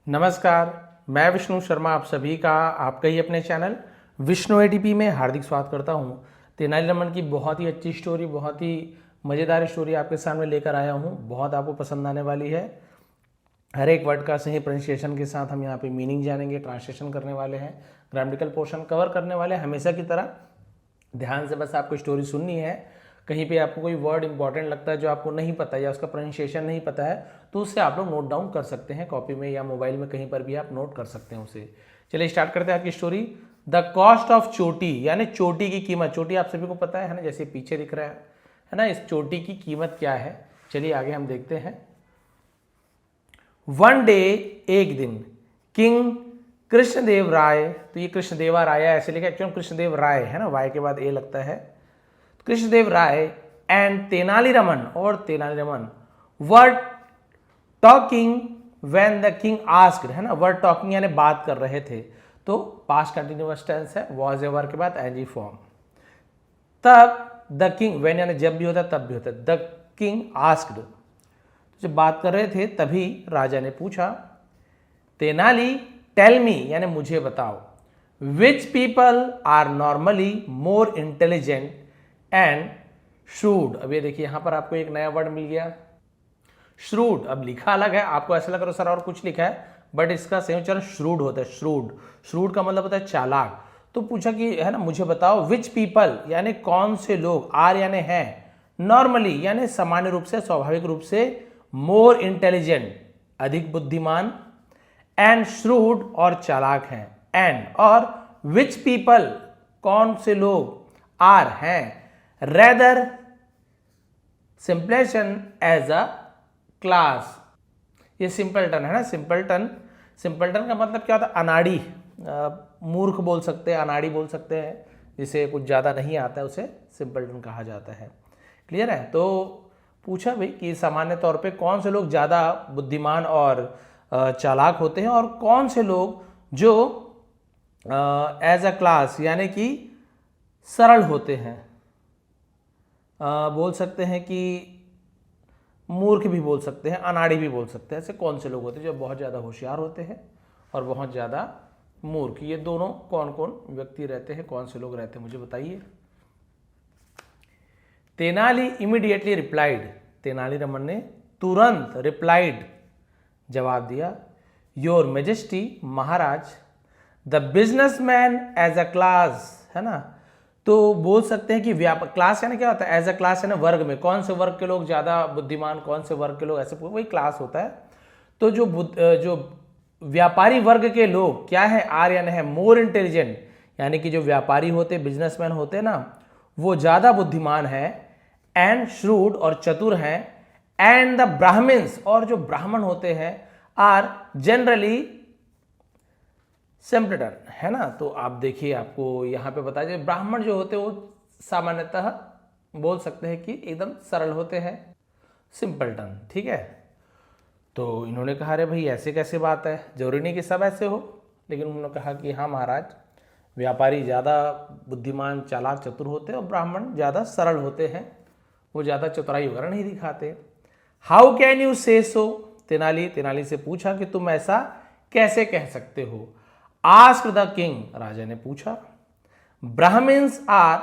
नमस्कार, मैं विष्णु शर्मा आप सभी का आपका ही अपने चैनल विष्णु एटीपी में हार्दिक स्वागत करता हूं। तेनालीरामन की बहुत ही अच्छी स्टोरी, बहुत ही मज़ेदार स्टोरी आपके सामने लेकर आया हूं। बहुत आपको पसंद आने वाली है। हर एक वर्ड का सही प्रोनाउंसिएशन के साथ हम यहाँ पे मीनिंग जानेंगे, ट्रांसलेशन करने वाले हैं, ग्रामेटिकल पोर्शन कवर करने वाले हैं। हमेशा की तरह ध्यान से बस आपको स्टोरी सुननी है। कहीं पे आपको कोई वर्ड इंपॉर्टेंट लगता है जो आपको नहीं पता या उसका प्रोनाउंसिएशन नहीं पता है तो उससे आप लोग नोट डाउन कर सकते हैं कॉपी में या मोबाइल में, कहीं पर भी आप नोट कर सकते हैं उसे। चलिए स्टार्ट करते हैं आपकी स्टोरी। द कॉस्ट ऑफ चोटी, यानी चोटी की कीमत। चोटी आप सभी को पता है ना, जैसे पीछे दिख रहा है ना। इस चोटी की कीमत क्या है, चलिए आगे हम देखते हैं। वन डे, एक दिन, किंग कृष्णदेव राय, तो ये कृष्णदेवा राय ऐसे लिखा, एक्चुअली कृष्णदेव राय है ना, वाई के बाद ए लगता है। कृष्णदेव राय एंड तेनालीरामन, और Tenali Raman were talking when the king asked, है ना। वर टॉकिंग यानी बात कर रहे थे, तो पास्ट कंटिन्यूअस टेंस है, वॉज ए वर के बाद एनजी फॉर्म। तब द किंग, व्हेन यानी जब भी होता है तब भी होता है। द किंग आस्क्ड, जब बात कर रहे थे तभी राजा ने पूछा। तेनाली टेल मी, यानी मुझे बताओ। Which people are normally more intelligent and shrewd. अब ये देखिए यहां पर आपको एक नया वर्ड मिल गया, श्रूड। अब लिखा अलग है, आपको ऐसा लग रहा है सर और कुछ लिखा है, बट इसका सही उच्चारण श्रूड होता है। श्रूड, श्रूड का मतलब होता है चालाक। तो पूछा कि है ना, मुझे बताओ विच पीपल यानी कौन से लोग, आर यानी हैं, नॉर्मली यानी सामान्य रूप से, स्वाभाविक रूप से, मोर इंटेलिजेंट अधिक बुद्धिमान, एंड श्रूड और चालाक हैं, एंड और विच पीपल कौन से लोग, आर हैं, रेदर सिंपलेशन एज अ क्लास। ये सिंपलटन है ना, सिंपलटन। सिंपलटन का मतलब क्या होता है, अनाड़ी, मूर्ख बोल सकते हैं, अनाड़ी बोल सकते हैं, जिसे कुछ ज़्यादा नहीं आता है उसे सिंपलटन कहा जाता है। क्लियर है। तो पूछा भाई कि सामान्य तौर पे कौन से लोग ज़्यादा बुद्धिमान और चालाक होते हैं, और कौन से लोग जो एज अ क्लास यानी कि सरल होते हैं। बोल सकते हैं कि मूर्ख भी बोल सकते हैं, अनाड़ी भी बोल सकते हैं। ऐसे कौन से लोग होते हैं जो बहुत ज़्यादा होशियार होते हैं और बहुत ज़्यादा मूर्ख। ये दोनों कौन कौन व्यक्ति रहते हैं, कौन से लोग रहते हैं, मुझे बताइए। तेनाली इमीडिएटली रिप्लाइड, तेनालीरामन ने तुरंत रिप्लाइड जवाब दिया। योर मेजेस्टी, महाराज, the businessman as a class, है ना। तो बोल सकते हैं कि क्लास यानी क्या होता है, एज अ क्लास यानी वर्ग में, कौन से वर्ग के लोग ज़्यादा बुद्धिमान, कौन से वर्ग के लोग, ऐसे वही क्लास होता है। तो जो व्यापारी वर्ग के लोग क्या है, आर यानी है मोर इंटेलिजेंट, यानी कि जो व्यापारी होते, बिजनेसमैन होते ना, वो ज़्यादा बुद्धिमान है, एंड श्रूड और चतुर हैं, एंड द ब्राह्मण्स, और जो ब्राह्मण होते हैं, आर जनरली सिंपलटन, है ना। तो आप देखिए, आपको यहाँ पे बता दें, ब्राह्मण जो होते हैं वो सामान्यतः बोल सकते हैं कि एकदम सरल होते हैं, सिंपलटन। ठीक है। तो इन्होंने कहा अरे भाई ऐसे कैसे बात है, जरूरी नहीं कि सब ऐसे हो, लेकिन उन्होंने कहा कि हाँ महाराज, व्यापारी ज़्यादा बुद्धिमान, चालाक, चतुर होते हैं और ब्राह्मण ज़्यादा सरल होते हैं, वो ज़्यादा चतुराई वगैरह नहीं दिखाते। हाउ कैन यू से सो, तेनाली से पूछा कि तुम ऐसा कैसे कह सकते हो। आस्क्ड द किंग, राजा ने पूछा। Brahmins are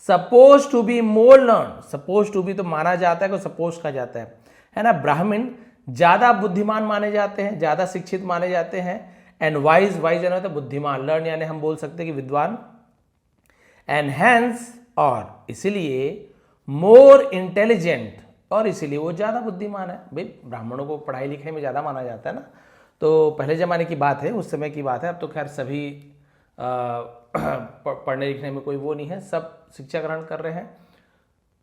suppose to be more learn, suppose to be तो माना जाता है, को सपोज कहा जाता है ना। ब्राह्मण ज्यादा बुद्धिमान माने जाते हैं, ज्यादा शिक्षित माने जाते हैं, एंड वाइज, वाइज यानी होता है बुद्धिमान, लर्न यानी हम बोल सकते हैं कि विद्वान, एंड हैंस और इसलिए, मोर इंटेलिजेंट और इसलिए वो ज्यादा बुद्धिमान है। भाई ब्राह्मणों को पढ़ाई लिखाई में ज्यादा माना जाता है ना। तो पहले ज़माने की बात है, उस समय की बात है। अब तो खैर सभी पढ़ने लिखने में कोई वो नहीं है, सब शिक्षा ग्रहण कर रहे हैं।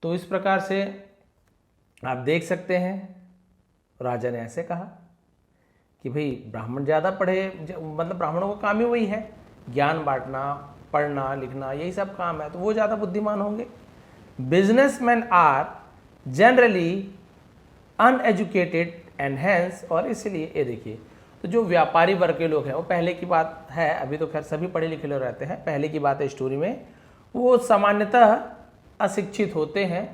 तो इस प्रकार से आप देख सकते हैं, राजा ने ऐसे कहा कि भाई ब्राह्मण ज़्यादा पढ़े, मतलब ब्राह्मणों का काम ही वही है, ज्ञान बांटना, पढ़ना लिखना, यही सब काम है, तो वो ज़्यादा बुद्धिमान होंगे। Businessman are generally uneducated and hence, और इसलिए ये देखिए, तो जो व्यापारी वर्ग के लोग हैं, वो पहले की बात है, अभी तो खैर सभी पढ़े लिखे लोग रहते हैं, पहले की बात है स्टोरी में, वो सामान्यतः अशिक्षित होते हैं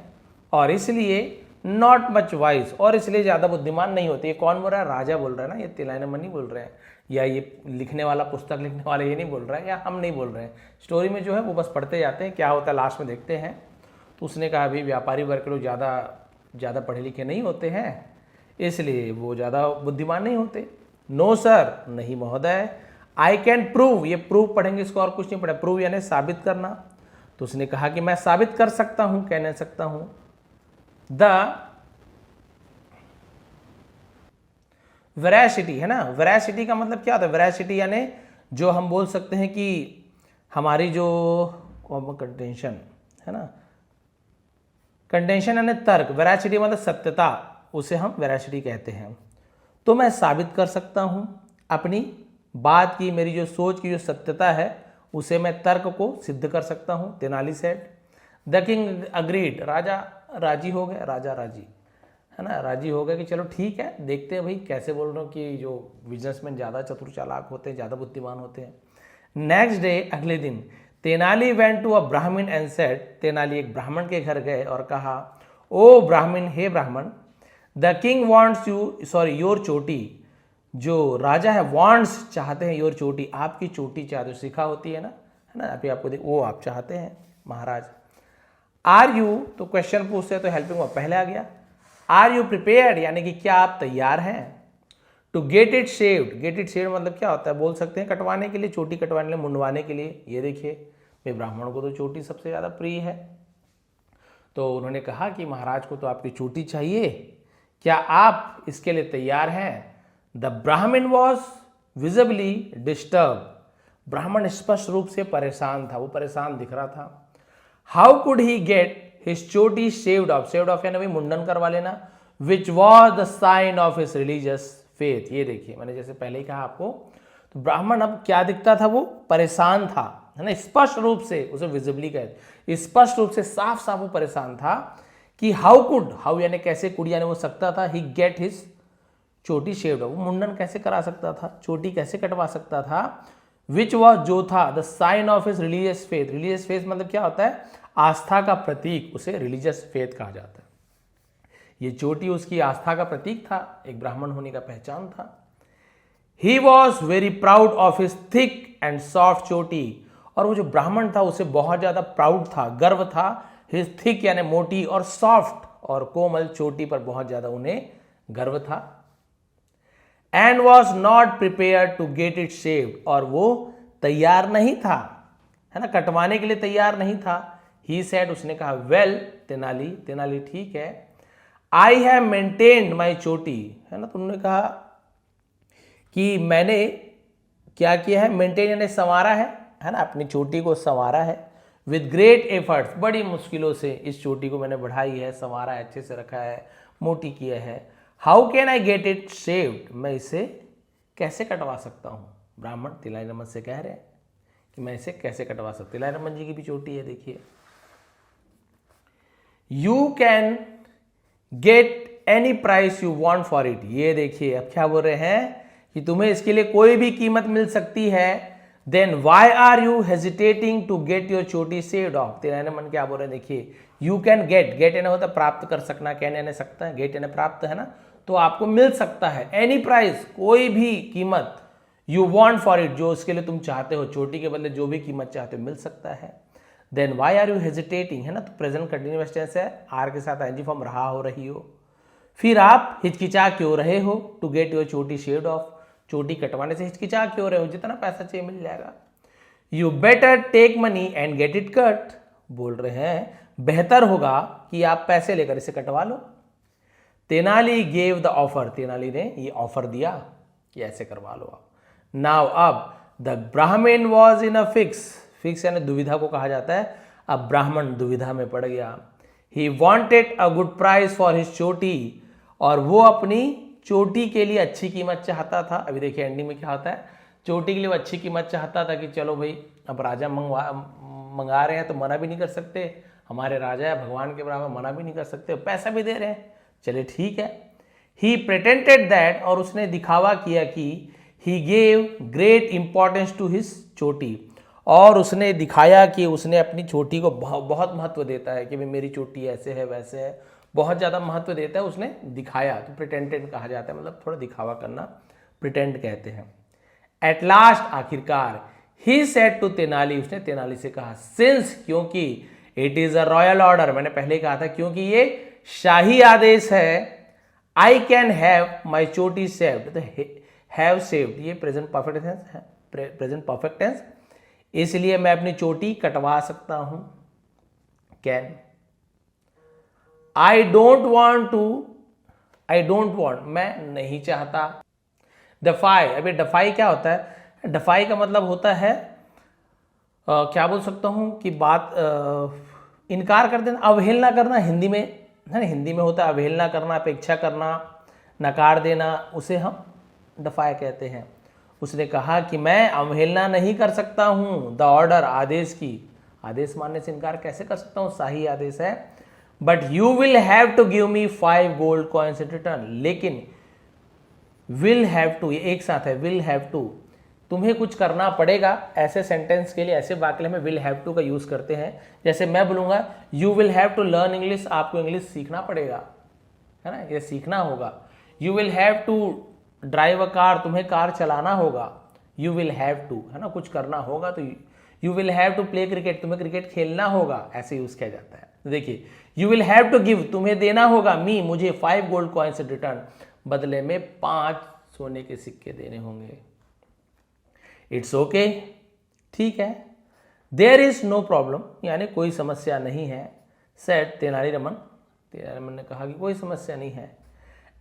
और इसलिए नॉट मच वाइज, और इसलिए ज़्यादा बुद्धिमान नहीं होते। ये कौन बोल रहा है? राजा बोल रहा है ना, ये तेलाईरामन नहीं बोल रहे हैं, या ये लिखने वाला, पुस्तक लिखने वाला ये नहीं बोल रहा है, या हम नहीं बोल रहे हैं। स्टोरी में जो है वो बस पढ़ते जाते हैं, क्या होता है लास्ट में देखते हैं। तो उसने कहा अभी व्यापारी वर्ग के लोग ज़्यादा पढ़े लिखे नहीं होते हैं, इसलिए वो ज़्यादा बुद्धिमान नहीं होते। नो सर, नहीं महोदय। आई कैन प्रूव, ये प्रूव पढ़ेंगे, इसको और कुछ नहीं पढ़ा। प्रूव यानी साबित करना। तो उसने कहा कि मैं साबित कर सकता हूं, कहने सकता हूं। द वेरासिटी है ना, वेरासिटी का मतलब क्या होता है? वेरासिटी यानी जो हम बोल सकते हैं कि हमारी जो कंटेंशन है ना, कंटेंशन यानी तर्क, वेरासिटी मतलब सत्यता, उसे हम वेरासिटी कहते हैं। तो मैं साबित कर सकता हूं अपनी बात की, मेरी जो सोच की जो सत्यता है उसे मैं तर्क को सिद्ध कर सकता हूं, Tenali said. The king agreed, राजा राजी हो गया, राजा राजी है ना, राजी हो गया कि चलो ठीक है, देखते हैं भाई कैसे बोल रहा हूँ कि जो बिजनेसमैन ज़्यादा चतुर चालाक होते हैं, ज़्यादा बुद्धिमान होते हैं। नेक्स्ट डे, अगले दिन, तेनाली वेंट टू अ ब्राह्मण एंड सेड, तेनाली एक ब्राह्मण के घर गए और कहा, ओ ब्राह्मण, हे ब्राह्मण, the king wants you, sorry your चोटी, जो राजा है वांट्स चाहते हैं, योर चोटी, आपकी चोटी चाहते, शिखा होती है ना, अभी आपको देख, वो आप चाहते हैं महाराज। आर यू, तो क्वेश्चन पूछते हैं तो हेल्पिंग वर्ब पहले आ गया। आर यू प्रिपेयर्ड, यानी कि क्या आप तैयार हैं? To get it shaved, get it shaved मतलब क्या होता है? बोल सकते हैं कटवाने के लिए, चोटी कटवाने के लिए, मुंडवाने के लिए। ये देखिए भाई, ब्राह्मण को तो चोटी सबसे ज़्यादा प्रिय है, तो उन्होंने कहा कि महाराज को तो आपकी चोटी चाहिए, क्या आप इसके लिए तैयार हैं? द ब्राह्मण वॉज विजिबली डिस्टर्ब, ब्राह्मण स्पष्ट रूप से परेशान था, वो परेशान दिख रहा था। How could he get his चोटी शेव्ड ऑफ, शेव्ड ऑफ यानी भाई मुंडन करवा लेना, which was the sign of his religious faith. ये देखिए, मैंने जैसे पहले ही कहा आपको, तो ब्राह्मण अब क्या दिखता था? वो परेशान था, है ना, स्पष्ट रूप से, उसे विजिबली कहते, स्पष्ट रूप से, साफ साफ वो परेशान था कि हाउ कुड, हाउ यानी कैसे, कुड यानी वो सकता था, ही गेट हिज चोटी शेव्ड, वो मुंडन कैसे करा सकता था, चोटी कैसे कटवा सकता था। विच वॉज, जो था, the sign of his religious faith, religious faith मतलब क्या होता है? आस्था का प्रतीक, उसे रिलीजियस फेथ कहा जाता है। ये चोटी उसकी आस्था का प्रतीक था, एक ब्राह्मण होने का पहचान था। He was very proud of his thick and soft चोटी, और वो जो ब्राह्मण था उसे बहुत ज्यादा प्राउड था, गर्व था, हिज थिक यानी मोटी, और सॉफ्ट और कोमल चोटी पर बहुत ज्यादा उन्हें गर्व था। And was not prepare to get it shaved, और वो तैयार नहीं था, है ना, कटवाने के लिए तैयार नहीं था। ही सेड, उसने कहा, वेल तेनाली, तेनाली ठीक है, आई हैव मेंटेन्ड माई चोटी, है ना, तुमने कहा कि मैंने क्या किया है? मेंटेन यानी संवारा है ना, अपनी चोटी को संवारा है। विद ग्रेट एफर्ट्स, बड़ी मुश्किलों से इस चोटी को मैंने बढ़ाई है, संवारा है, अच्छे से रखा है, मोटी किया है। How can I get it shaved, मैं इसे कैसे कटवा सकता हूं? ब्राह्मण तेलाईरामन से कह रहे हैं कि मैं इसे कैसे कटवा सकता। तेलाईरामन जी की भी चोटी है, देखिए। You can get any price you want for it, ये देखिए अब क्या बोल रहे हैं कि तुम्हें इसके लिए कोई भी कीमत मिल सकती है। Then why are you hesitating to get your चोटी शेव्ड ऑफ, तेलाईरामन क्या बोल रहे हैं? देखिए, यू कैन गेट, गेट यानी होता है प्राप्त कर सकना, कैन यानी सकता है, गेट यानी प्राप्त, है ना, तो आपको मिल सकता है। एनी प्राइस, कोई भी कीमत, यू वॉन्ट फॉर इट, जो उसके लिए तुम चाहते हो, चोटी के बदले जो भी कीमत चाहते हो मिल सकता है। Then why are you hesitating, है ना, तो प्रेजेंट कंटिन्यूअस टेंस है, आर के साथ आईएनजी फॉर्म रहा हो, रही हो। फिर आप हिचकिचा क्यों रहे हो? टू गेट योर चोटी शेव्ड ऑफ, चोटी कटवाने से हिचकिचा क्यों रहे हो? जितना पैसा चाहिए मिल जाएगा। You better take money and get it cut, बोल रहे हैं बेहतर होगा कि आप पैसे लेकर इसे कटवा लो। Tenali gave the offer, Tenali ने ये ऑफर दिया कि ऐसे करवा लो आप। नाउ अब द ब्राह्मण was in a fix, fix यानी दुविधा को कहा जाता है, अब ब्राह्मण दुविधा में पड़ गया। He wanted a good price for his चोटी, और वो अपनी चोटी के लिए अच्छी कीमत चाहता था। अभी देखिए एंडिंग में क्या होता है, चोटी के लिए वो अच्छी कीमत चाहता था कि चलो भाई अब राजा मंगा रहे हैं तो मना भी नहीं कर सकते, हमारे राजा है, भगवान के बराबर, मना भी नहीं कर सकते, पैसा भी दे रहे हैं, चले ठीक है। ही प्रिटेंडेड दैट, और उसने दिखावा किया कि he gave great importance to his चोटी, और उसने दिखाया कि उसने अपनी चोटी को बहुत महत्व देता है कि भाई मेरी चोटी ऐसे है वैसे है, बहुत ज़्यादा महत्व देता है, उसने दिखाया, तो प्रिटेंडेड कहा जाता है, मतलब थोड़ा दिखावा करना प्रिटेंड कहते हैं। एट लास्ट, आखिरकार, ही सेड टू तेनाली, उसने तेनाली से कहा, सिंस, क्योंकि, it is a royal order, मैंने पहले कहा था क्योंकि ये शाही आदेश है, आई कैन हैव माई चोटी सेव्ड, तो हैव सेव्ड ये प्रेजेंट परफेक्ट टेंस है, प्रेजेंट परफेक्ट टेंस, इसलिए मैं अपनी चोटी कटवा सकता हूं। Can, I don't want to, I don't want, मैं नहीं चाहता। डफाई, अभी डफाई क्या होता है? डफाई का मतलब होता है क्या बोल सकता हूं कि बात इनकार कर देना, अवहेलना करना हिंदी में है ना, हिंदी में होता है अवहेलना करना, अपेक्षा करना, नकार देना, उसे हम डफाई कहते हैं। उसने कहा कि मैं अवहेलना नहीं कर सकता हूं द ऑर्डर, आदेश की, आदेश मानने से इनकार कैसे कर सकता हूं, शाही आदेश है। But you will have to give me 5 gold coins in return, लेकिन विल हैव टू, ये एक साथ है, विल हैव टू, तुम्हें कुछ करना पड़ेगा, ऐसे सेंटेंस के लिए, ऐसे वाक्य में विल हैव टू का यूज करते हैं। जैसे मैं बोलूंगा you will have to learn English, आपको इंग्लिश सीखना पड़ेगा, है ना, ये सीखना होगा। You will have to drive a car, तुम्हें कार चलाना होगा, यू विल हैव टू, है ना, कुछ करना होगा, तो you will have to play cricket, तुम्हें क्रिकेट खेलना होगा, ऐसे यूज किया जाता है। देखिए, you will have to give, तुम्हें देना होगा, मी, मुझे 5 गोल्ड कॉइन्स रिटर्न, बदले में 5 सोने के सिक्के देने होंगे। इट्स ओके, ठीक है। देयर इज नो प्रॉब्लम, यानी कोई समस्या नहीं है। सेड तेनालीरामन, तेनालीरामन ने कहा कि कोई समस्या नहीं है।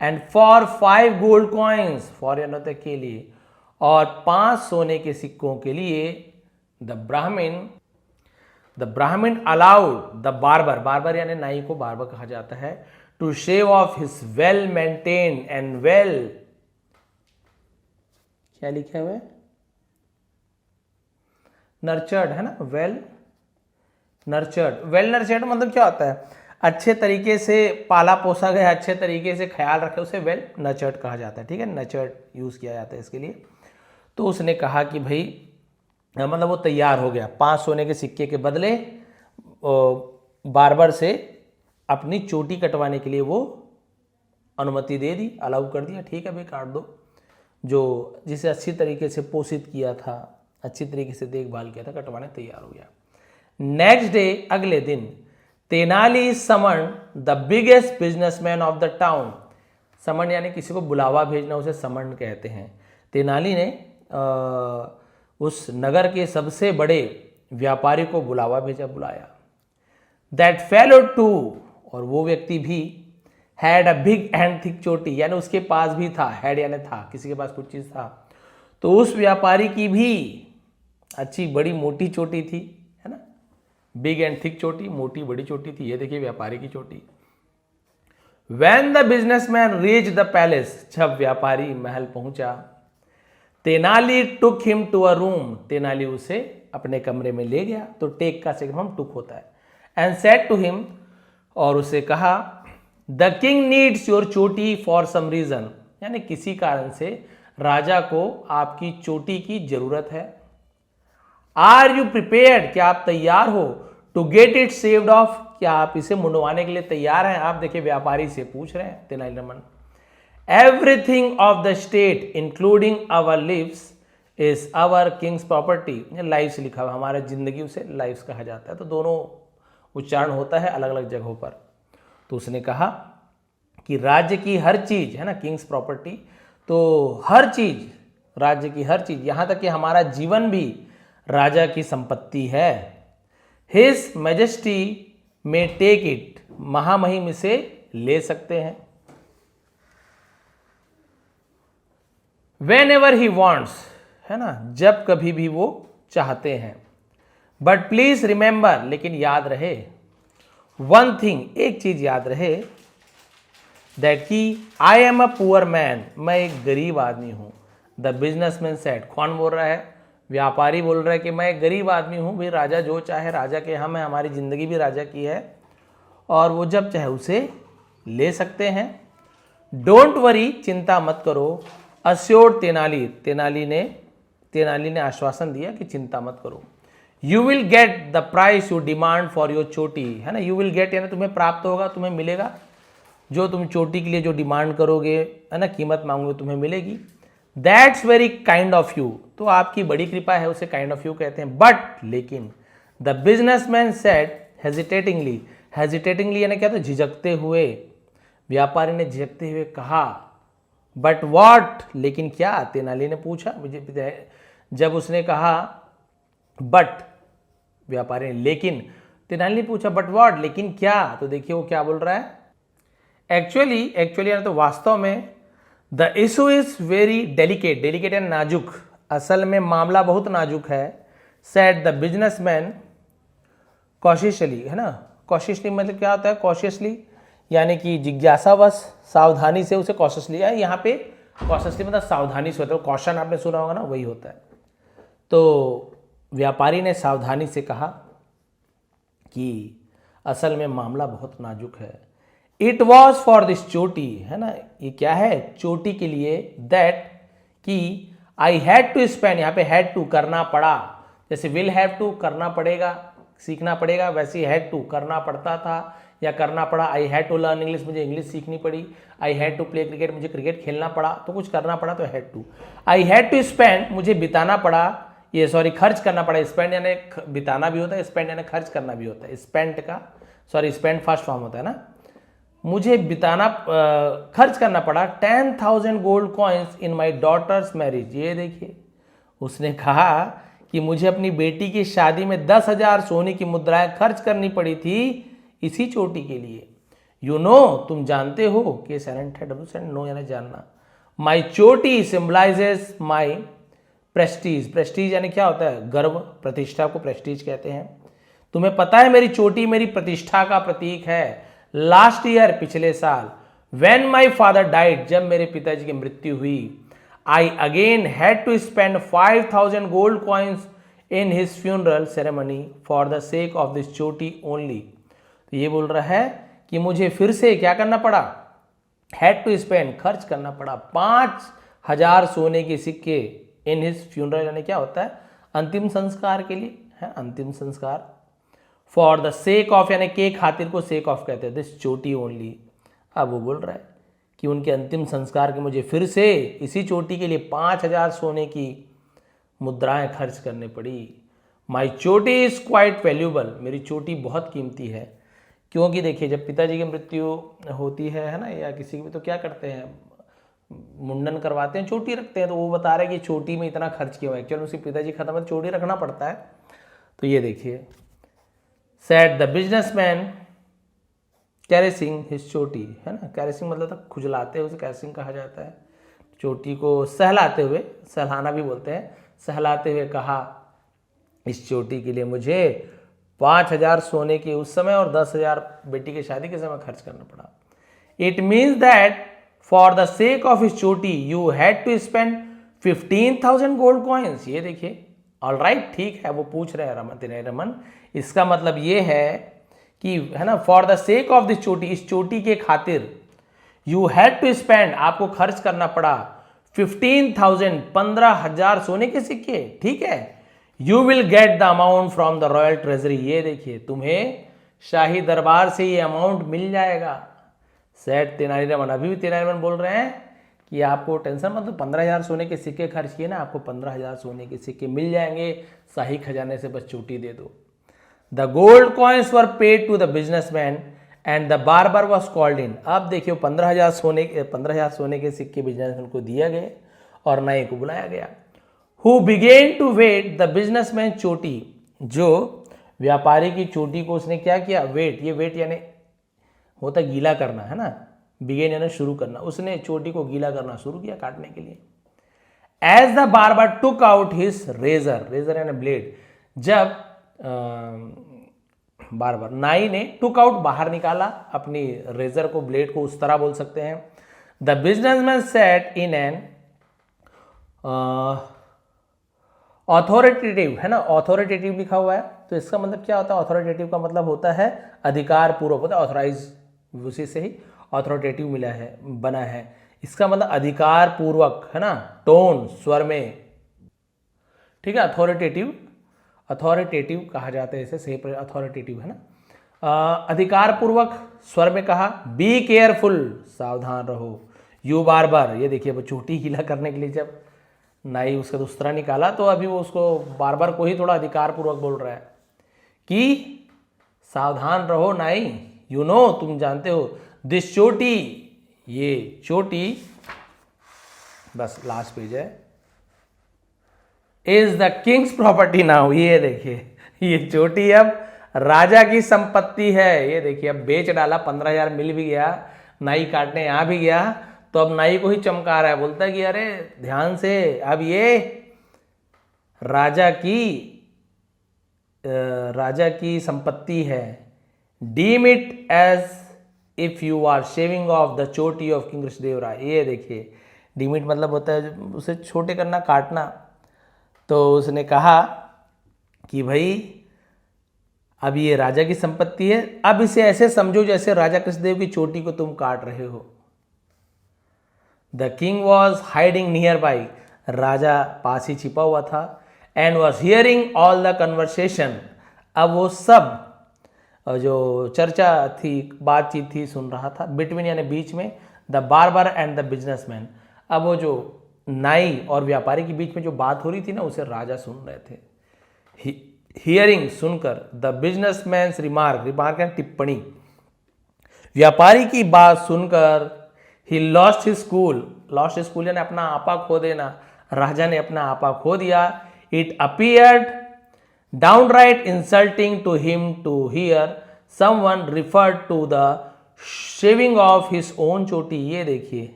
And for 5 gold coins, for यानी होता है के लिए, और 5 सोने के सिक्कों के लिए, the Brahmin allowed the barber, barber यानी नाई को बार्बर कहा जाता है, to shave off his well maintained and well, क्या लिखा हुआ है, नर्चर्ड, है ना, वेल नर्चर्ड। वेल नर्चर्ड मतलब क्या होता है? अच्छे तरीके से पाला पोसा गया, अच्छे तरीके से ख्याल रखे, उसे वेल नर्चर्ड कहा जाता है, ठीक है, नर्चर्ड यूज किया जाता है इसके लिए। तो उसने कहा कि भाई मतलब वो तैयार हो गया, 5 सोने के सिक्के के बदले बार्बर से अपनी चोटी कटवाने के लिए वो अनुमति दे दी, अलाउ कर दिया, ठीक है भाई काट दो, जो जिसे अच्छी तरीके से पोषित किया था, अच्छी तरीके से देखभाल किया था, कटवाने तैयार हो गया। नेक्स्ट डे, अगले दिन, Tenali summon the biggest businessman of the town, summon यानी किसी को बुलावा भेजना, उसे समन कहते हैं। तेनाली ने उस नगर के सबसे बड़े व्यापारी को बुलावा भेजा, बुलाया। दैट फेलो टू, और वो व्यक्ति भी, had a big and thick चोटी, यानी उसके पास भी था, हैड यानी था, किसी के पास कुछ चीज था, तो उस व्यापारी की भी अच्छी बड़ी मोटी चोटी थी, है ना, बिग एंड थिक चोटी, मोटी बड़ी चोटी थी, ये देखिए व्यापारी की चोटी। When the businessman reached the palace, जब व्यापारी महल पहुंचा, Tenali took him to a room, Tenali उसे अपने कमरे में ले गया, तो टेक का सेकंड फॉर्म टुक होता है। एंड सेड टू हिम, और उसे कहा, द किंग नीड्स योर चोटी फॉर सम रीजन, यानी किसी कारण से राजा को आपकी चोटी की जरूरत है। आर यू प्रिपेयर्ड, क्या आप तैयार हो, to get it shaved off, क्या आप इसे मुंडवाने के लिए तैयार हैं? आप देखिए व्यापारी से पूछ रहे हैं Tenaliraman. Everything of the state including our lives is our king's property, lives लिखा हुआ, हमारा जिंदगी उसे लाइव्स कहा जाता है, तो दोनों उच्चारण होता है अलग अलग जगहों पर। तो उसने कहा कि राज्य की हर चीज, है ना, किंग्स प्रॉपर्टी, तो हर चीज, राज्य की हर चीज, यहां तक कि हमारा जीवन भी राजा की संपत्ति है। हिज मैजेस्टी में टेक इट, महामहिम इसे ले सकते हैं। वेन एवर ही वॉन्ट्स, है ना, जब कभी भी वो चाहते हैं। बट प्लीज रिमेंबर, लेकिन याद रहे, वन थिंग, एक चीज याद रहे, दैट की I am a poor man, मैं एक गरीब आदमी हूं। द बिजनेसमैन सेड, कौन बोल रहा है? व्यापारी बोल रहा है कि मैं एक गरीब आदमी हूं, भाई राजा जो चाहे, राजा के हम हैं, हमारी जिंदगी भी राजा की है, और वो जब चाहे उसे ले सकते हैं। डोंट वरी, चिंता मत करो। अस्योर्ड तेनाली, तेनाली ने आश्वासन दिया कि चिंता मत करो। You will get the price you demand for your चोटी, है ना, यू विल गेट यानी तुम्हें प्राप्त होगा, तुम्हें मिलेगा जो तुम चोटी के लिए जो डिमांड करोगे, है ना, कीमत मांगोगे, तुम्हें मिलेगी। That's very kind of you, तो आपकी बड़ी कृपा है, उसे काइंड ऑफ यू कहते हैं। बट लेकिन the businessman said hesitatingly, hesitatingly यानी क्या, तो झिझकते हुए, व्यापारी ने झिझकते हुए कहा। बट वॉट, लेकिन क्या, तेनाली ने पूछा। जब उसने कहा बट, व्यापारी ने लेकिन, तेनाली ने पूछा बट वॉट, लेकिन क्या, तो देखिए वो क्या बोल रहा है। एक्चुअली यानी तो वास्तव में, the issue is very delicate, delicate यानी नाजुक, असल में मामला बहुत नाजुक है। सेड द बिजनेसमैन कॉशियसली, है ना, कॉशियसली मतलब क्या होता है, कॉशियसली यानी कि जिज्ञासावश, सावधानी से, उसे कॉशियसली है। यहाँ पे कॉशियसली मतलब सावधानी से होता है, कॉशन आपने सुना होगा ना, वही होता है। तो व्यापारी ने सावधानी से कहा कि असल में मामला बहुत नाजुक है। इट वॉज फॉर दिस चोटी, है ना, ये क्या है, चोटी के लिए, दैट कि आई हैड टू स्पेंड, यहाँ पे हैड टू करना पड़ा, जैसे विल हैव टू करना पड़ेगा, सीखना पड़ेगा, वैसे हैड टू करना पड़ता था या करना पड़ा। I had to learn English, मुझे इंग्लिश सीखनी पड़ी। I had to play cricket, मुझे क्रिकेट खेलना पड़ा, तो कुछ करना पड़ा तो had to. I had to spend, मुझे बिताना पड़ा, ये सॉरी खर्च करना पड़ा। स्पेंड यानी बिताना भी होता है, स्पेंड यानी खर्च करना भी होता है। स्पेंड का सॉरी स्पेंड फर्स्ट फॉर्म होता है ना। मुझे बिताना खर्च करना पड़ा 10,000 gold coins in my daughter's marriage. ये देखिए उसने कहा कि मुझे अपनी बेटी की शादी में 10,000 सोने की मुद्राएं खर्च करनी पड़ी थी इसी चोटी के लिए। यू नो, तुम जानते हो, कि साइलेंट है, डब्ल्यू साइलेंट, नो यानी जानना। माई चोटी सिंबलाइजेस माई प्रेस्टीज, प्रेस्टीज यानी क्या होता है, गर्व, प्रतिष्ठा को प्रेस्टीज कहते हैं। तुम्हें पता है मेरी चोटी मेरी प्रतिष्ठा का प्रतीक है। लास्ट ईयर, पिछले साल, व्हेन माई फादर डाइड, जब मेरे पिताजी की मृत्यु हुई, I again had to spend 5,000 gold coins in his funeral ceremony for the sake of this चोटी ओनली। तो ये बोल रहा है कि मुझे फिर से क्या करना पड़ा, हैड टू स्पेंड, खर्च करना पड़ा 5,000 सोने के सिक्के इन हिज फ्यूनरल यानी क्या होता है, अंतिम संस्कार के लिए, है अंतिम संस्कार। फॉर द सेक ऑफ यानी के खातिर को सेक ऑफ कहते हैं, दिस चोटी ओनली। अब वो बोल रहा है कि उनके अंतिम संस्कार के मुझे फिर से इसी चोटी के लिए 5,000 सोने की मुद्राएं खर्च करने पड़ी। माई चोटी इज क्वाइट वैल्यूबल, मेरी चोटी बहुत कीमती है। क्योंकि देखिए जब पिताजी की मृत्यु होती है ना, या किसी की भी, तो क्या करते हैं, मुंडन करवाते हैं, चोटी रखते हैं। तो वो बता रहे हैं कि चोटी में इतना खर्च क्यों है, एक्चुअली उसकी पिताजी खत्म है, चोटी रखना पड़ता है। तो ये देखिए, सेड द बिजनेसमैन कैरेसिंग हिज चोटी, है ना, कैरेसिंग मतलब था खुजलाते हुए, उसे कैरेसिंग कहा जाता है। चोटी को सहलाते हुए, सहलाना भी बोलते हैं, सहलाते हुए कहा, इस चोटी के लिए मुझे 5,000 सोने के उस समय और 10,000 बेटी की शादी के समय खर्च करना पड़ा। It means that for the sake of his चोटी you had to spend 15,000 gold coins. ये देखिए, ऑल राइट, ठीक है, वो पूछ रहे हैं रमन, इसका मतलब ये है कि, है ना, for the sake of this चोटी, इस चोटी के खातिर, यू हैड टू स्पेंड, आपको खर्च करना पड़ा 15,000, 15,000 सोने के सिक्के, ठीक है। You will get the amount from the royal treasury, ये देखिए तुम्हें शाही दरबार से ये अमाउंट मिल जाएगा। सेठ तेनालीरामन, अभी भी तेनालीरामन बोल रहे हैं कि आपको टेंशन मतलब 15,000 सोने के सिक्के खर्च किए ना, आपको 15,000 सोने के सिक्के मिल जाएंगे शाही खजाने से, बस चोटी दे दो। The gold coins were paid to the businessman and the barber was called in. अब देखियो 15,000 सोने के सिक्के बिजनेसमैन को दिया गया और नए को बुलाया गया। Who began to wet the businessman चोटी, जो व्यापारी की चोटी को उसने क्या किया, वेट, ये वेट यानी होता गीला करना, है ना, बिगेन यानी शुरू करना, उसने चोटी को गीला करना शुरू किया काटने के लिए। As the barber took out his razor, razor यानी ब्लेड, जब बार्बर नाई ने टुक आउट बाहर निकाला अपनी रेजर को, ब्लेड को, उस तरह बोल सकते हैं। The businessman set in an authoritative, है ना, ऑथोरिटेटिव लिखा हुआ है, तो इसका मतलब क्या होता है, ऑथोरिटेटिव का मतलब होता है अधिकार पूर्वक, होता है ऑथोराइज, उसी से ही ऑथोरिटेटिव मिला है, बना है। इसका मतलब अधिकार पूर्वक, है ना, टोन, स्वर में, ठीक है, अथॉरिटेटिव, अथॉरिटेटिव कहा जाता है इसे, सही पर अथॉरिटेटिव, है ना। अधिकार पूर्वक स्वर में कहा, बी केयरफुल, सावधान रहो। यू बार बार, ये देखिए वो चोटी गीला करने के लिए जब नाई उसका दूसरा निकाला तो अभी वो उसको बार बार को ही थोड़ा अधिकार पूर्वक बोल रहा है कि सावधान रहो नाई, यू नो, तुम जानते हो, दिस चोटी, ये चोटी, बस लास्ट पेज है, is the Kings property now. ये देखिए ये चोटी अब राजा की संपत्ति है। ये देखिए अब बेच डाला, 15,000 मिल भी गया, नाई काटने यहां भी गया तो अब नाई को ही चमका रहा है, बोलता है कि अरे ध्यान से, अब ये राजा की संपत्ति है। Deem it as if you are shaving off the चोटी ऑफ किंग कृष्णदेव राय। ये देखिए डीम इट मतलब होता है उसे छोटे करना, काटना। तो उसने कहा कि भाई अब ये राजा की संपत्ति है, अब इसे ऐसे समझो जैसे राजा कृष्णदेव की चोटी को तुम काट रहे हो। The king was hiding nearby, राजा पास ही छिपा हुआ था, and was hearing all the conversation, अब वो सब जो चर्चा थी, बातचीत थी, सुन रहा था। बिटवीन यानी बीच में, the barber and the businessman, अब वो जो नाई और व्यापारी के बीच में जो बात हो रही थी ना, उसे राजा सुन रहे थे। हियरिंग सुनकर, द बिजनेसमैन्स रिमार्क, रिमार्क यानी टिप्पणी, व्यापारी की बात सुनकर, he lost his cool, lost school यानी अपना आपा खो देना, राजा ने अपना आपा खो दिया। It appeared downright insulting to him to hear someone referred to the shaving of his own चोटी। ये देखिए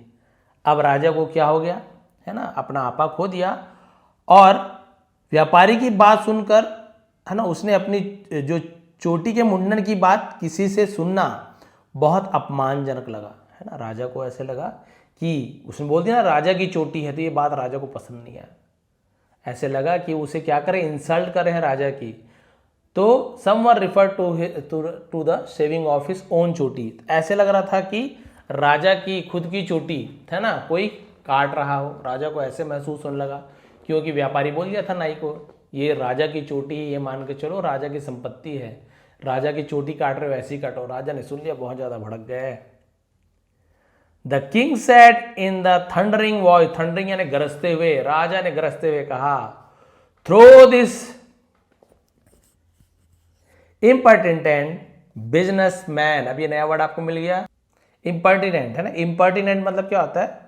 अब राजा को क्या हो गया है ना, अपना आपा खो दिया, और व्यापारी की बात सुनकर है ना, उसने अपनी जो चोटी के मुंडन की बात किसी से सुनना बहुत अपमानजनक लगा है ना। राजा को ऐसे लगा कि उसने बोल दिया ना राजा की चोटी है, तो ये बात राजा को पसंद नहीं आया। ऐसे लगा कि उसे क्या करें, इंसल्ट कर रहे हैं राजा की। तो someone refer to the shaving of his own चोटी, ऐसे लग रहा था कि राजा की खुद की चोटी है ना कोई काट रहा हो। राजा को ऐसे महसूस होने लगा, क्योंकि व्यापारी बोल दिया था नाई को ये राजा की चोटी, ये मान के चलो राजा की संपत्ति है, राजा की चोटी काट रहे हो, ऐसी काटो। राजा ने सुन लिया, बहुत ज्यादा भड़क गए। The king said in the thundering voice, thundering यानी गरजते हुए, राजा ने गरजते हुए कहा, थ्रो दिस इम्पर्टिनेंट बिजनेसमैन। अब ये नया वर्ड आपको मिल गया, इम्पर्टिनेंट है ना। इम्पर्टिनेंट मतलब क्या होता है,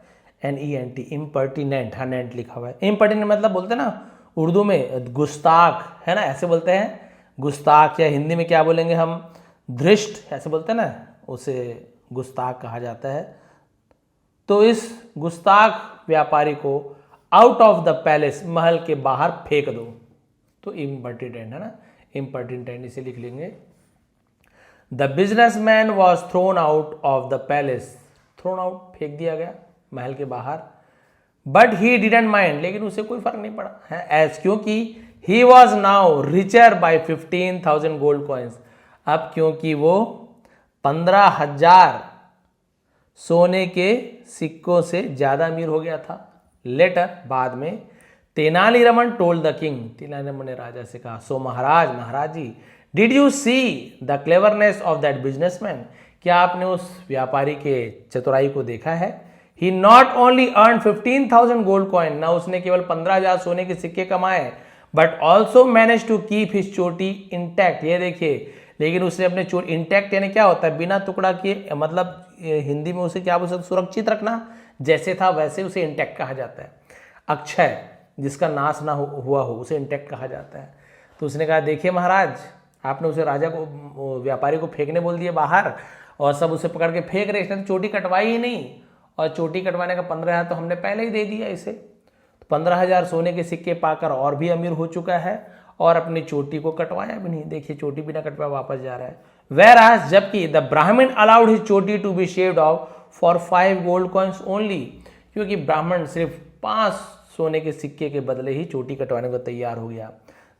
NENT, इम्पर्टिनेंट, हाँ नेंट लिखा हुआ है। इम्पर्टिनेंट मतलब बोलते हैं ना उर्दू में गुस्ताख है ना, ऐसे बोलते हैं गुस्ताख, या हिंदी में क्या बोलेंगे हम, धृष्ट ऐसे बोलते हैं ना, उसे गुस्ताख कहा जाता है। तो इस गुस्ताख व्यापारी को आउट ऑफ द पैलेस, महल के बाहर फेंक दो। तो इम्पर्टिनेंट है ना, इम्पर्टिनेंट इसे लिख लेंगे। The businessman was thrown out of the palace, thrown out फेंक दिया गया महल के बाहर। बट ही डिडंट माइंड, लेकिन उसे कोई फर्क नहीं पड़ा है, एज क्योंकि he was now richer by 15,000 gold coins, अब क्योंकि वो 15,000 सोने के सिक्कों से ज्यादा अमीर हो गया था। लेटर, बाद में, Tenaliraman told the king, Tenaliraman ने राजा से कहा, सो महाराज जी, did you see the cleverness of that businessman, क्या आपने उस व्यापारी के चतुराई को देखा है। He not only earn 15,000 gold coin, ना उसने केवल 15,000 सोने के सिक्के कमाए, but also manage to keep his चोटी इंटैक्ट। ये देखिए, लेकिन उसने अपने चोटी इंटैक्ट यानी क्या होता है, बिना टुकड़ा किए, मतलब हिंदी में उसे क्या बोल सकते, सुरक्षित रखना, जैसे था वैसे उसे इंटैक्ट कहा जाता है। अक्षय, जिसका नाश ना हुआ हो, उसे इंटैक्ट कहा जाता है। तो उसने कहा, देखिए महाराज, आपने उसे राजा को, व्यापारी को फेंकने बोल दिए बाहर, और सब उसे पकड़ के फेंक रहे, इसने तो चोटी कटवाई ही नहीं, और चोटी कटवाने का 15,000 तो हमने पहले ही दे दिया इसे। 15,000 सोने के सिक्के पाकर और भी अमीर हो चुका है, और अपनी चोटी को कटवाया भी नहीं। देखिए चोटी बिना कटवाए वापस जा रहा है। वेर आज, जबकि द ब्राह्मण अलाउड हिज चोटी to be shaved off for 5 gold coins only, क्योंकि ब्राह्मण सिर्फ 5 सोने के सिक्के के बदले ही चोटी कटवाने को तैयार हो गया।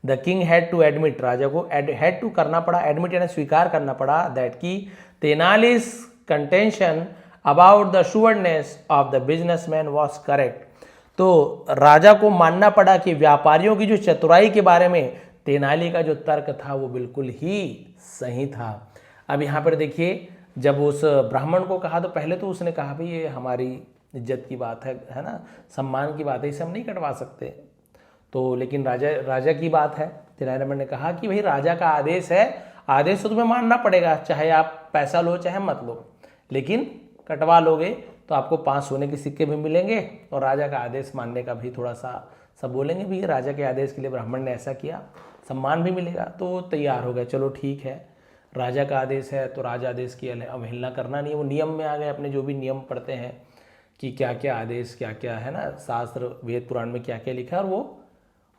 The king had to admit, राजा को हैड टू करना पड़ा, एडमिट यानी स्वीकार करना पड़ा, दैट की Tenali's contention about the sureness of the businessman was correct. तो राजा को मानना पड़ा कि व्यापारियों की जो चतुराई के बारे में तेनाली का जो तर्क था वो बिल्कुल ही सही था। अब यहाँ पर देखिए, जब उस ब्राह्मण को कहा तो पहले तो उसने कहा भाई ये हमारी इज्जत की बात है ना, सम्मान की बात है, इसे हम नहीं कटवा सकते। तो लेकिन राजा की बात है। तेनालीरामन ने कहा कि भाई राजा का आदेश है, आदेश तो तुम्हें मानना पड़ेगा, चाहे आप पैसा लो चाहे मत लो, लेकिन कटवा लोगे तो आपको 5 सोने के सिक्के भी मिलेंगे और राजा का आदेश मानने का भी थोड़ा सा सब बोलेंगे भी राजा के आदेश के लिए ब्राह्मण ने ऐसा किया, सम्मान भी मिलेगा। तो तैयार हो गए, चलो ठीक है, राजा का आदेश है तो राजा आदेश की अवहेलना करना नहीं है। वो नियम में आ गए, अपने जो भी नियम पढ़ते हैं कि क्या क्या आदेश क्या क्या है ना, शास्त्र वेद पुराण में क्या क्या लिखा है,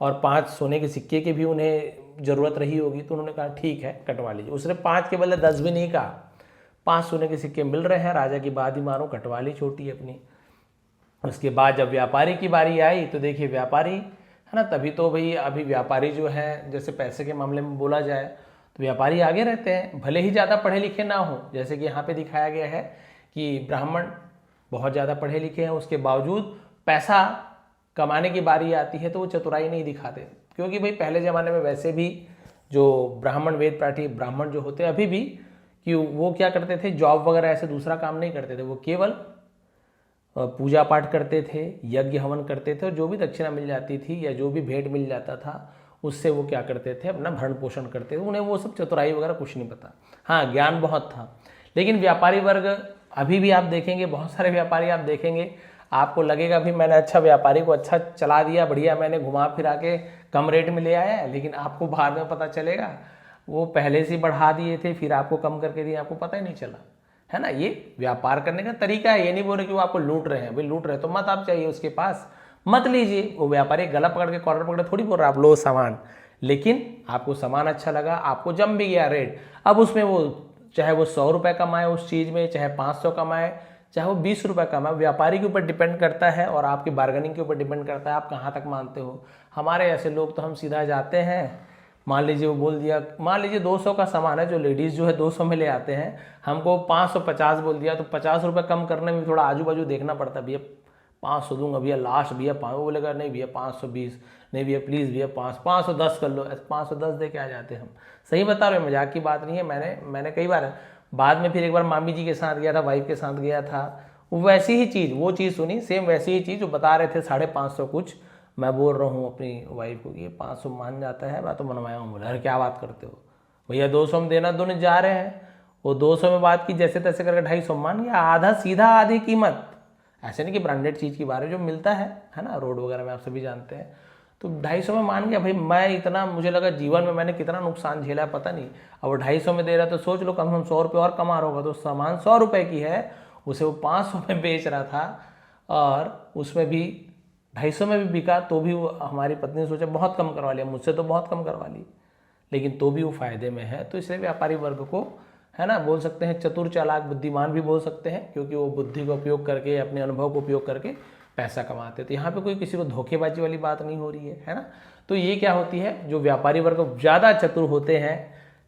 और 5 सोने के सिक्के की भी उन्हें ज़रूरत रही होगी, तो उन्होंने कहा ठीक है कटवा लीजिए। उसने 5 के बदले 10 भी नहीं कहा, 5 सोने के सिक्के मिल रहे हैं, राजा की बात ही मानो, कटवा ली छोटी अपनी। उसके बाद जब व्यापारी की बारी आई तो देखिए व्यापारी है ना, तभी तो भाई अभी व्यापारी जो है, जैसे पैसे के मामले में बोला जाए तो व्यापारी आगे रहते हैं, भले ही ज़्यादा पढ़े लिखे ना हो। जैसे कि यहाँ पे दिखाया गया है कि ब्राह्मण बहुत ज़्यादा पढ़े लिखे हैं, उसके बावजूद पैसा कमाने की बारी आती है तो वो चतुराई नहीं दिखाते, क्योंकि भाई पहले ज़माने में वैसे भी जो ब्राह्मण वेद पाठी ब्राह्मण जो होते अभी भी, कि वो क्या करते थे, जॉब वगैरह ऐसे दूसरा काम नहीं करते थे, वो केवल पूजा पाठ करते थे, यज्ञ हवन करते थे, और जो भी दक्षिणा मिल जाती थी या जो भी भेंट मिल जाता था उससे वो क्या करते थे, अपना भरण पोषण करते थे। उन्हें वो सब चतुराई वगैरह कुछ नहीं पता। हाँ, ज्ञान बहुत था। लेकिन व्यापारी वर्ग अभी भी आप देखेंगे, बहुत सारे व्यापारी आप देखेंगे, आपको लगेगा भी मैंने अच्छा व्यापारी को अच्छा चला दिया, बढ़िया मैंने घुमा फिरा के कम रेट में ले आया, लेकिन आपको बाद में पता चलेगा वो पहले से बढ़ा दिए थे, फिर आपको कम करके दिए, आपको पता ही नहीं चला, है ना। ये व्यापार करने का तरीका है, ये नहीं बोल रहे कि वो आपको लूट रहे हैं, भाई लूट रहे हैं तो मत आप चाहिए उसके पास, मत लीजिए। वो व्यापारी गला पकड़ के कॉर्नर पकड़ थोड़ी बोल रहा आप लो सामान, लेकिन आपको सामान अच्छा लगा, आपको जम भी गया रेट, अब उसमें वो चाहे वो 100 रुपये कमाए उस चीज़ में, चाहे 500 कमाए, चाहे वो 20 रुपये कमाए, व्यापारी के ऊपर डिपेंड करता है और आपकी बार्गेनिंग के ऊपर डिपेंड करता है आप कहाँ तक मानते हो। हमारे ऐसे लोग तो हम सीधा जाते हैं, मान लीजिए वो बोल दिया, मान लीजिए 200 का सामान है, जो लेडीज़ जो है 200 में ले आते हैं, हमको 550 बोल दिया, तो 50 रुपये कम करने में थोड़ा आजू बाजू देखना पड़ता है, भैया 500 दूंगा भैया लास्ट, भैया 500, वो बोलेगा नहीं भैया 520, नहीं भैया प्लीज़ भैया 510 कर लो, 510 दे के आ जाते हैं हम। सही बता रहे, मजाक की बात नहीं है। मैंने कई बार बाद में फिर एक बार मामी जी के साथ गया था, वाइफ के साथ गया था, वैसी ही चीज़, वो चीज़ सुनी सेम वैसी ही चीज़, जो बता रहे थे 550 कुछ, मैं बोल रहा हूँ अपनी वाइफ को कि ये 500 मान जाता है, मैं तो मनवाया हूँ। बोले अरे क्या बात करते हो भैया, 200 में देना दोनों जा रहे हैं। वो 200 में बात की, जैसे तैसे करके 250 मान गया, आधा सीधा आधी कीमत। ऐसे नहीं कि ब्रांडेड चीज़ की बात है, जो मिलता है ना रोड वगैरह में, आप सभी जानते हैं, तो 250 में मान गया। भाई मैं इतना, मुझे लगा जीवन में मैंने कितना नुकसान झेला है पता नहीं। अब वो 250 में दे रहा, तो सोच लो कम से कम 100 रुपये और कमा रहा होगा। तो सामान 100 रुपये की है, उसे वो 500 में बेच रहा था, और उसमें भी 250 में भी बिका, तो भी वो, हमारी पत्नी ने सोचा बहुत कम करवा लिया, मुझसे तो बहुत कम करवा ली, लेकिन तो भी वो फायदे में है। तो इसलिए व्यापारी वर्ग को, है ना, बोल सकते हैं चतुर चालाक बुद्धिमान भी बोल सकते हैं, क्योंकि वो बुद्धि का उपयोग करके, अपने अनुभव को उपयोग करके पैसा कमाते। तो यहाँ पे कोई किसी को धोखेबाजी वाली बात नहीं हो रही है ना। तो ये क्या होती है, जो व्यापारी वर्ग ज़्यादा चतुर होते हैं,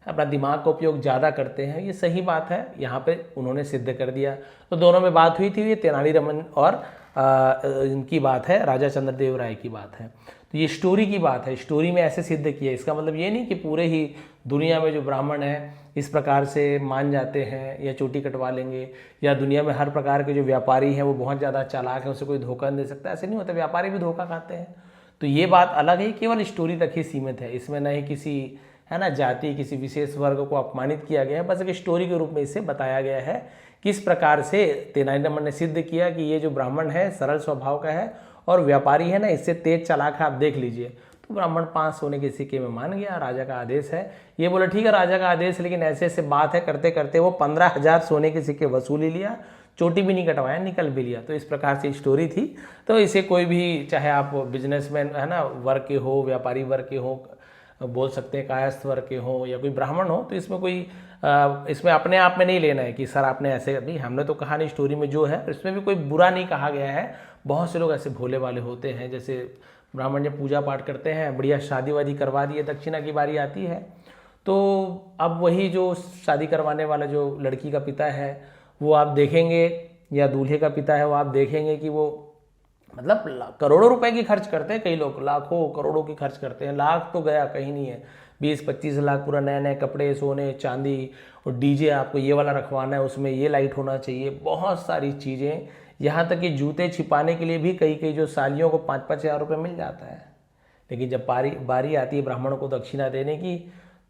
अपना दिमाग का उपयोग ज़्यादा करते हैं, ये सही बात है, यहाँ पे उन्होंने सिद्ध कर दिया। तो दोनों में बात हुई थी, ये तेनालीरामन और इनकी बात है, राजा चंद्रदेव राय की बात है। तो ये स्टोरी की बात है, स्टोरी में ऐसे सिद्ध किया। इसका मतलब ये नहीं कि पूरे ही दुनिया में जो ब्राह्मण है इस प्रकार से मान जाते हैं या चोटी कटवा लेंगे, या दुनिया में हर प्रकार के जो व्यापारी हैं वो बहुत ज़्यादा चालाक है, उसे कोई धोखा नहीं दे सकता, ऐसे नहीं होता। व्यापारी भी धोखा खाते हैं। तो ये बात अलग है, केवल स्टोरी तक ही सीमित है, इसमें न ही किसी, है ना, जाति, किसी विशेष वर्ग को अपमानित किया गया है, बस एक स्टोरी के रूप में इसे बताया गया है। किस प्रकार से तेनालीरामन ने सिद्ध किया कि ये जो ब्राह्मण है सरल स्वभाव का है और व्यापारी है ना इससे तेज चालाक है। आप देख लीजिए, तो ब्राह्मण 5 सोने के सिक्के में मान गया, राजा का आदेश है। ये बोले ठीक है राजा का आदेश, लेकिन ऐसे ऐसे बात है, करते करते वो 15,000 सोने के सिक्के वसूल ही लिया, चोटी भी नहीं कटवाया, निकल भी लिया। तो इस प्रकार से स्टोरी थी। तो इसे कोई भी, चाहे आप बिजनेसमैन, है ना, वर्ग के हो, व्यापारी वर्ग के हो, बोल सकते हैं कायस्थ वर्ग के हो, या कोई ब्राह्मण हो, तो इसमें कोई इसमें अपने आप में नहीं लेना है कि सर आपने ऐसे, नहीं, हमने तो कहा नहीं, स्टोरी में जो है इसमें भी कोई बुरा नहीं कहा गया है। बहुत से लोग ऐसे भोले वाले होते हैं, जैसे ब्राह्मण जब पूजा पाठ करते हैं, बढ़िया शादी वादी करवा दिए, दक्षिणा की बारी आती है, तो अब वही जो शादी करवाने वाला जो लड़की का पिता है वो आप देखेंगे, या दूल्हे का पिता है, वो आप देखेंगे कि वो मतलब करोड़ों रुपए की खर्च करते हैं। कई लोग लाखों करोड़ों की खर्च करते हैं, लाख तो गया कहीं नहीं है, 20-25 लाख पूरा नए नए कपड़े, सोने चांदी, और डीजे आपको ये वाला रखवाना है, उसमें ये लाइट होना चाहिए, बहुत सारी चीज़ें। यहाँ तक कि जूते छिपाने के लिए भी कई कई जो सालियों को 5-5 हज़ार रुपये मिल जाता है। लेकिन जब बारी आती है ब्राह्मणों को दक्षिणा देने की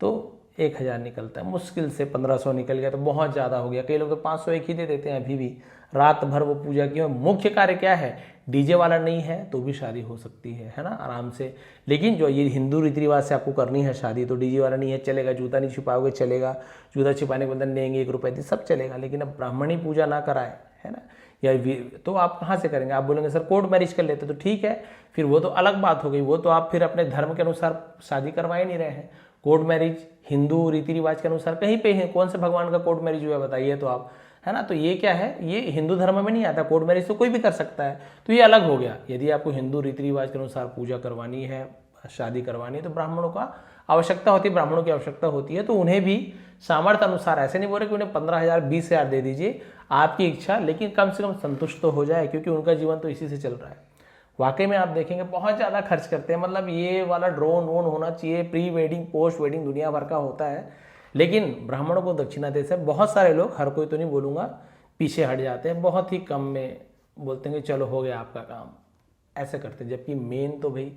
तो 1,000 निकलता है, मुश्किल से 1500 निकल गया तो बहुत ज़्यादा हो गया। कई लोग तो 500 एक ही दे देते हैं अभी भी। रात भर वो पूजा की। मुख्य कार्य क्या है, डीजे वाला नहीं है तो भी शादी हो सकती है ना, आराम से। लेकिन जो ये हिंदू रीति रिवाज से आपको करनी है शादी, तो डीजे वाला नहीं है चलेगा, जूता नहीं छिपाओगे चलेगा, जूता छिपाने के बदले देंगे 1 रुपये दी सब चलेगा। लेकिन अब ब्राह्मणी पूजा ना कराए, है ना, या तो आप कहाँ से करेंगे? आप बोलेंगे सर कोर्ट मैरिज कर लेते तो ठीक है, फिर वो तो अलग बात हो गई, वो तो आप फिर अपने धर्म के अनुसार शादी करवा ही नहीं रहे हैं। कोर्ट मैरिज हिंदू रीति रिवाज के अनुसार कहीं पे है? कौन से भगवान का कोर्ट मैरिज हुआ है बताइए तो आप, है ना। तो ये क्या है, ये हिंदू धर्म में नहीं आता। कोर्ट मैरिज तो कोई भी कर सकता है, तो ये अलग हो गया। यदि आपको हिंदू रीति रिवाज के अनुसार पूजा करवानी है, शादी करवानी है, तो ब्राह्मणों का आवश्यकता होती है, ब्राह्मणों की आवश्यकता होती है। तो उन्हें भी सामर्थ्य अनुसार, ऐसे नहीं बोल रहे कि उन्हें 15,000 20,000 दे दीजिए, आपकी इच्छा, लेकिन कम से कम संतुष्ट तो हो जाए, क्योंकि उनका जीवन तो इसी से चल रहा है। वाकई में आप देखेंगे बहुत ज़्यादा खर्च करते हैं, मतलब ये वाला ड्रोन वोन होना चाहिए, प्री वेडिंग पोस्ट वेडिंग दुनिया भर का होता है। लेकिन ब्राह्मणों को दक्षिणा दे से बहुत सारे लोग, हर कोई तो नहीं बोलूँगा, पीछे हट जाते हैं, बहुत ही कम में बोलते हैं कि चलो हो गया आपका काम, ऐसे करते हैं। जबकि मेन तो भाई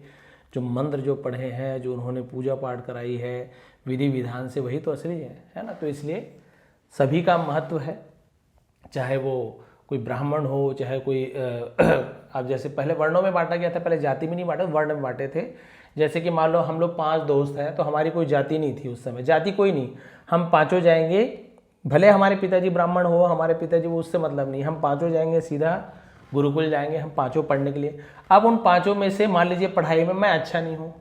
जो मंत्र जो पढ़े हैं, जो उन्होंने पूजा पाठ कराई है विधि विधान से, वही तो असली है ना। तो इसलिए सभी का महत्व है, चाहे वो कोई ब्राह्मण हो, चाहे कोई अब जैसे पहले वर्णों में बांटा गया था, पहले जाति में नहीं बांटा, वर्ण में बांटे थे। जैसे कि मान लो हम लोग 5 दोस्त हैं, तो हमारी कोई जाति नहीं थी उस समय, जाति कोई नहीं, हम पांचों जाएंगे, भले हमारे पिताजी ब्राह्मण हो, हमारे पिताजी वो, उससे मतलब नहीं, हम पांचों जाएंगे सीधा गुरुकुल जाएंगे, हम पांचों पढ़ने के लिए। अब उन पांचों में से मान लीजिए पढ़ाई में मैं अच्छा नहीं हूँ,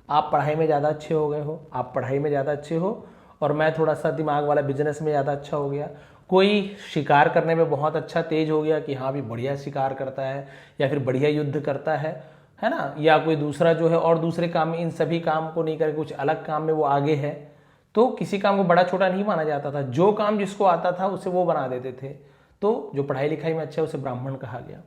आप पढ़ाई में ज़्यादा अच्छे हो गए हो, आप पढ़ाई में ज़्यादा अच्छे हो, और मैं थोड़ा सा दिमाग वाला बिजनेस में ज़्यादा अच्छा हो गया। कोई शिकार करने में बहुत अच्छा तेज हो गया कि हाँ भी बढ़िया शिकार करता है, या फिर बढ़िया युद्ध करता है ना। या कोई दूसरा जो है और दूसरे काम में, इन सभी काम को नहीं करके कुछ अलग काम में वो आगे है, तो किसी काम को बड़ा छोटा नहीं माना जाता था। जो काम जिसको आता था उसे वो बना देते थे। तो जो पढ़ाई लिखाई में अच्छा है उसे ब्राह्मण कहा गया,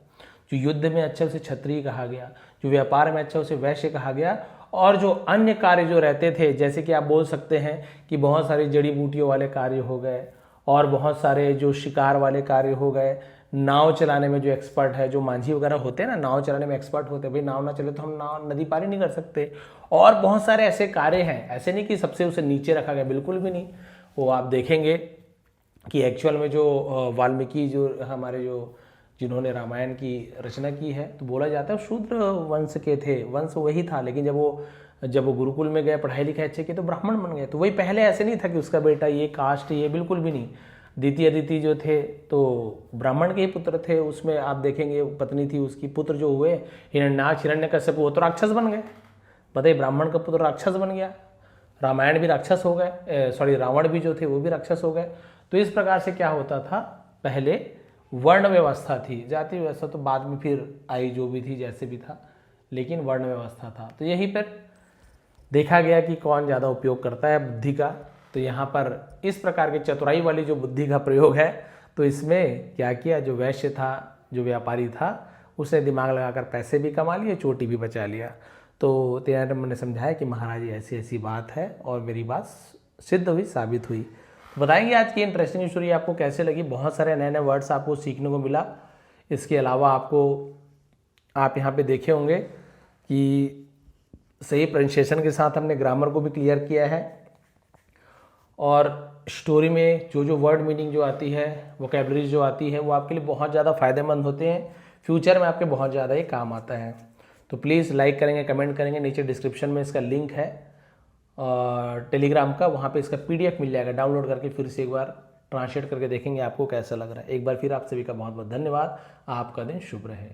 जो युद्ध में अच्छा उसे क्षत्रिय कहा गया, जो व्यापार में अच्छा उसे वैश्य कहा गया। और जो अन्य कार्य जो रहते थे, जैसे कि आप बोल सकते हैं कि बहुत सारी जड़ी बूटियों वाले कार्य हो गए, और बहुत सारे जो शिकार वाले कार्य हो गए, नाव चलाने में जो एक्सपर्ट है, जो मांझी वगैरह होते हैं ना, नाव चलाने में एक्सपर्ट होते हैं। भाई नाव ना चले तो हम नाव नदी पारी नहीं कर सकते। और बहुत सारे ऐसे कार्य हैं, ऐसे नहीं कि सबसे उसे नीचे रखा गया, बिल्कुल भी नहीं। वो आप देखेंगे कि एक्चुअल में जो वाल्मीकि जो हमारे जो जिन्होंने रामायण की रचना की है, तो बोला जाता है शूद्र वंश के थे, वंश वही था। लेकिन जब वो गुरुकुल में गए, पढ़ाई लिखाई अच्छे की, तो ब्राह्मण बन गए। तो वही पहले ऐसे नहीं था कि उसका बेटा ये कास्ट, ये बिल्कुल भी नहीं। द्वितीय अदिति जो थे तो ब्राह्मण के ही पुत्र थे। उसमें आप देखेंगे पत्नी थी उसकी, पुत्र जो हुए हिरण्याक्ष हिरण्यकश्यप, वो तो राक्षस बन गए। बताइए, ब्राह्मण का पुत्र राक्षस बन गया, रामायण भी राक्षस हो गए, सॉरी रावण भी जो थे वो भी राक्षस हो गए। तो इस प्रकार से क्या होता था, पहले वर्ण व्यवस्था थी, जाति व्यवस्था तो बाद में फिर आई, जो भी थी जैसे भी था, लेकिन वर्ण व्यवस्था था। तो यहीं पर देखा गया कि कौन ज़्यादा उपयोग करता है बुद्धि का। तो यहाँ पर इस प्रकार के चतुराई वाली जो बुद्धि का प्रयोग है, तो इसमें क्या किया, जो वैश्य था, जो व्यापारी था, उसने दिमाग लगाकर पैसे भी कमा लिए, चोटी भी बचा लिया। तो तेनाली रामन ने समझाया कि महाराज ऐसी ऐसी बात है, और मेरी बात सिद्ध हुई, साबित हुई। बताएंगे आज की इंटरेस्टिंग स्टोरी आपको कैसे लगी। बहुत सारे नए नए वर्ड्स आपको सीखने को मिला। इसके अलावा आप यहाँ पे देखे होंगे कि सही प्रोनाउंसिएशन के साथ हमने ग्रामर को भी क्लियर किया है, और स्टोरी में जो वर्ड मीनिंग जो आती है, वोकैबुलरी जो आती है, वो आपके लिए बहुत ज़्यादा फ़ायदेमंद होते हैं, फ्यूचर में आपके बहुत ज़्यादा ये काम आता है। तो प्लीज़ लाइक करेंगे, कमेंट करेंगे। नीचे डिस्क्रिप्शन में इसका लिंक है टेलीग्राम का, वहाँ पे इसका PDF मिल जाएगा, डाउनलोड करके फिर से एक बार ट्रांसलेट करके देखेंगे आपको कैसा लग रहा है। एक बार फिर आप सभी का बहुत बहुत धन्यवाद। आपका दिन शुभ रहे।